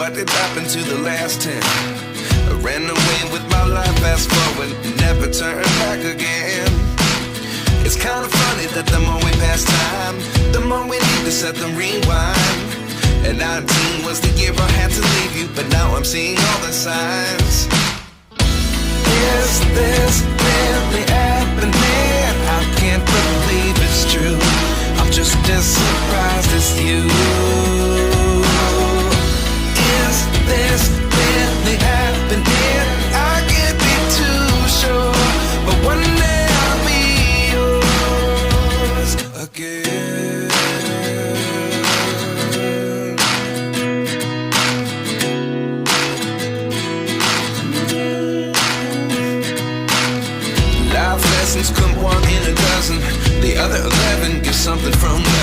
What did happen to the last 10? I ran away with my life, fast forward, never turn back again. It's kind of funny that the more we pass time, the more we need to set them rewind. And 19 was the year I had to leave you, but now I'm seeing all the signs. Is this really happening? I can't believe it's true. I'm just as surprised as you. Is this really happening? I can't be too sure, but one day I'll be yours again. Life lessons come one in a dozen. The other 11 get something from me.